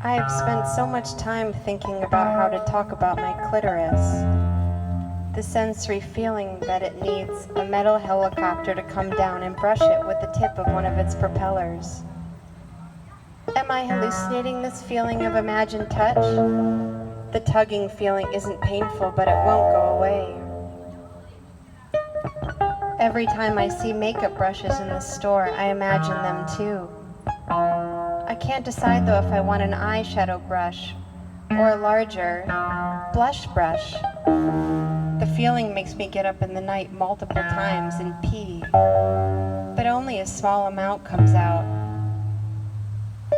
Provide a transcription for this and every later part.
I have spent so much time thinking about how to talk about my clitoris, the sensory feeling that it needs a metal helicopter to come down and brush it with the tip of one of its propellers. Am I hallucinating this feeling of imagined touch? The tugging feeling isn't painful, but it won't go away. Every time I see makeup brushes in the store, I imagine them too. I can't decide though if I want an eyeshadow brush or a larger blush brush. The feeling makes me get up in the night multiple times and pee, but only a small amount comes out.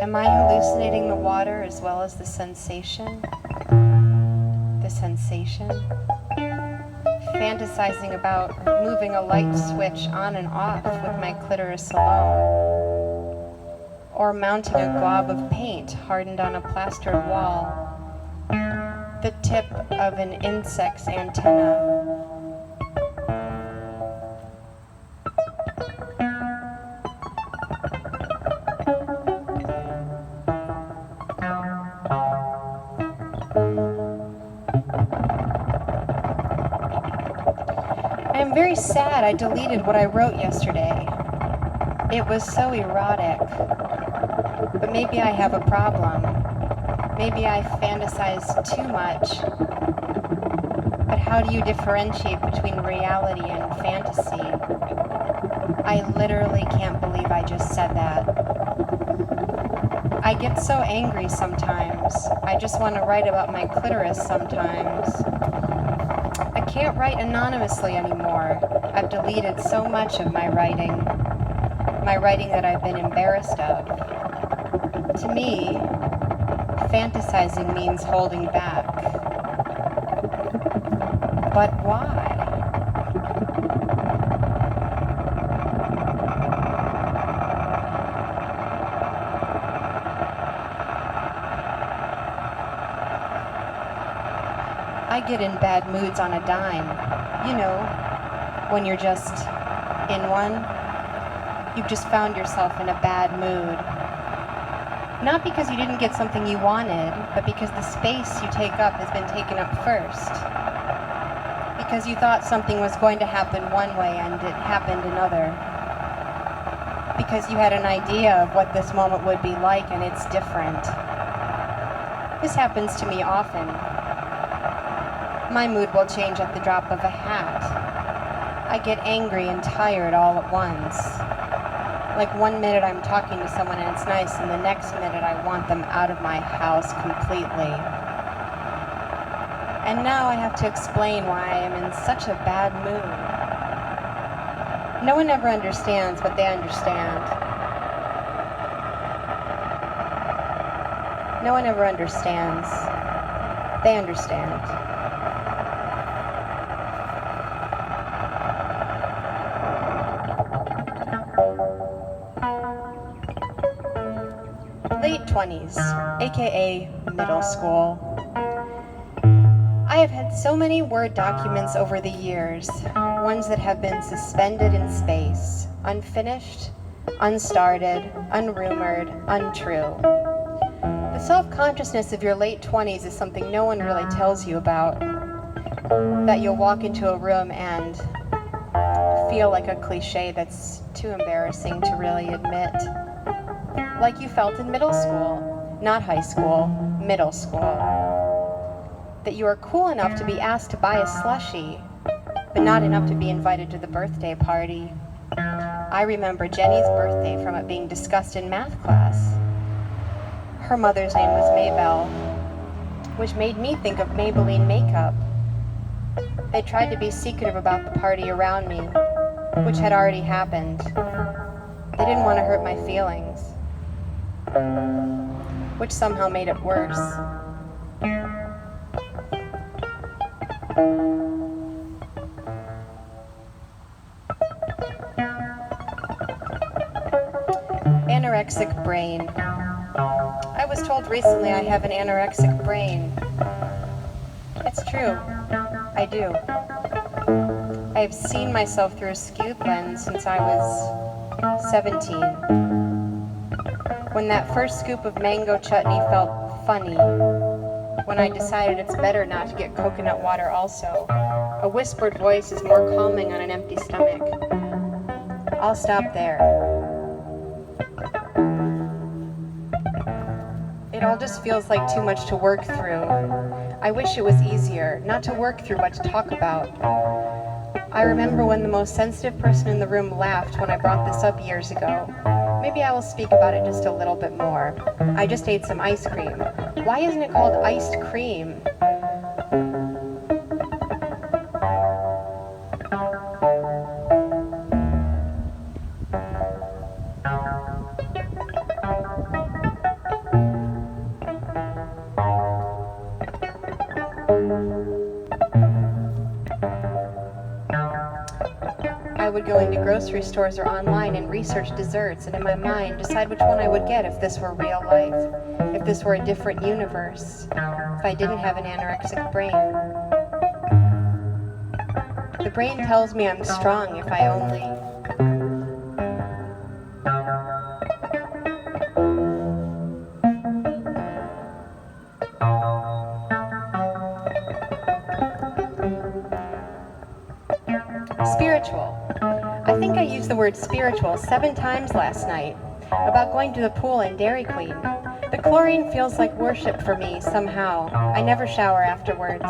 Am I hallucinating the water as well as the sensation? The sensation? Fantasizing about moving a light switch on and off with my clitoris alone, or mounting a glob of paint hardened on a plastered wall, the tip of an insect's antenna. I'm very sad I deleted what I wrote yesterday. It was so erotic. But maybe I have a problem. Maybe I fantasize too much. But how do you differentiate between reality and fantasy? I literally can't believe I just said that. I get so angry sometimes. I just want to write about my clitoris sometimes. I can't write anonymously anymore. I've deleted so much of my writing that I've been embarrassed of. To me, fantasizing means holding back. But why? I get in bad moods on a dime. You know, when you're just in one, you've just found yourself in a bad mood. Not because you didn't get something you wanted, but because the space you take up has been taken up first. Because you thought something was going to happen one way and it happened another. Because you had an idea of what this moment would be like and it's different. This happens to me often. My mood will change at the drop of a hat. I get angry and tired all at once. Like 1 minute I'm talking to someone and it's nice, and the next minute I want them out of my house completely. And now I have to explain why I am in such a bad mood. No one ever understands, but they understand. No one ever understands. They understand. Late 20s, aka middle school. I have had so many Word documents over the years, ones that have been suspended in space, unfinished, unstarted, unrumored, untrue. The self-consciousness of your late 20s is something no one really tells you about, that you'll walk into a room and feel like a cliche that's too embarrassing to really admit. Like you felt in middle school, not high school, middle school. That you are cool enough to be asked to buy a slushie, but not enough to be invited to the birthday party. I remember Jenny's birthday from it being discussed in math class. Her mother's name was Maybelle, which made me think of Maybelline makeup. They tried to be secretive about the party around me, which had already happened. They didn't want to hurt my feelings, which somehow made it worse. Anorexic brain. I was told recently I have an anorexic brain. It's true. I do. I have seen myself through a skewed lens since I was 17. When that first scoop of mango chutney felt funny. When I decided it's better not to get coconut water also. A whispered voice is more calming on an empty stomach. I'll stop there. It all just feels like too much to work through. I wish it was easier, not to work through but to talk about. I remember when the most sensitive person in the room laughed when I brought this up years ago. Maybe I will speak about it just a little bit more. I just ate some ice cream. Why isn't it called iced cream? I would go into grocery stores or online and research desserts, and in my mind decide which one I would get if this were real life, if this were a different universe, if I didn't have an anorexic brain. The brain tells me I'm strong if I only... Spiritual. I think I used the word spiritual 7 times last night, about going to the pool and Dairy Queen. The chlorine feels like worship for me somehow. I never shower afterwards,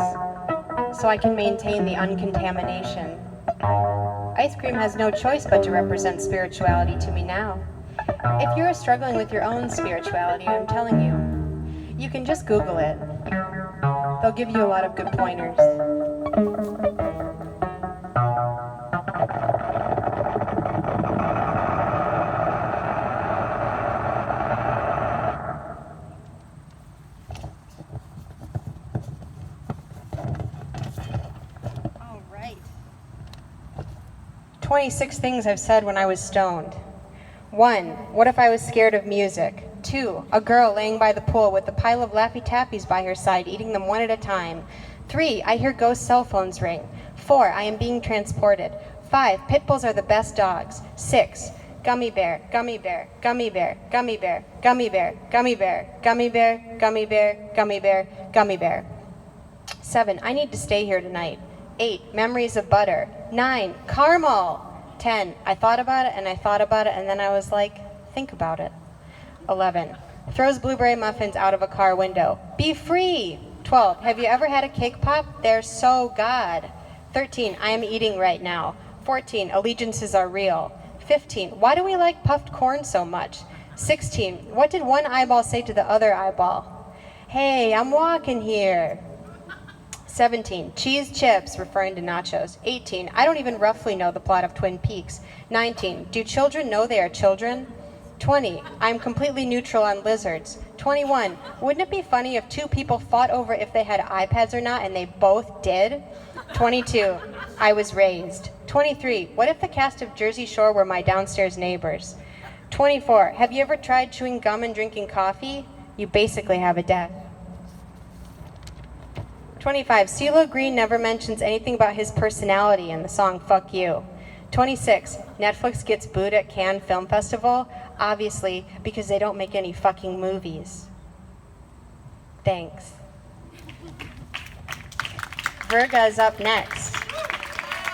so I can maintain the uncontamination. Ice cream has no choice but to represent spirituality to me now. If you're struggling with your own spirituality, I'm telling you, you can just Google it. They'll give you a lot of good pointers. All right. 26 things I've said when I was stoned. 1. What if I was scared of music? 2. A girl laying by the pool with a pile of Laffy Tappies by her side, eating them one at a time. 3. I hear ghost cell phones ring. 4. I am being transported. 5. Pit bulls are the best dogs. 6. Gummy bear, gummy bear, gummy bear, gummy bear, gummy bear, gummy bear, gummy bear, gummy bear, gummy bear, gummy bear. 7. I need to stay here tonight. 8. Memories of butter. 9. Caramel. 10. I thought about it and I thought about it and then I was like, think about it. 11. Throws blueberry muffins out of a car window. Be free. 12. Have you ever had a cake pop? They're so God. 13. I am eating right now. 14. Allegiances are real. 15. Why do we like puffed corn so much? 16. What did one eyeball say to the other eyeball? Hey, I'm walking here. 17. Cheese chips, referring to nachos. 18. I don't even roughly know the plot of Twin Peaks. 19. Do children know they are children? 20. I'm completely neutral on lizards. 21. Wouldn't it be funny if 2 people fought over if they had iPads or not and they both did? 22. I was raised. 23. What if the cast of Jersey Shore were my downstairs neighbors? 24. Have you ever tried chewing gum and drinking coffee? You basically have a death. 25. CeeLo Green never mentions anything about his personality in the song Fuck You. 26. Netflix gets booed at Cannes Film Festival, obviously because they don't make any fucking movies. Thanks. Virga's up next.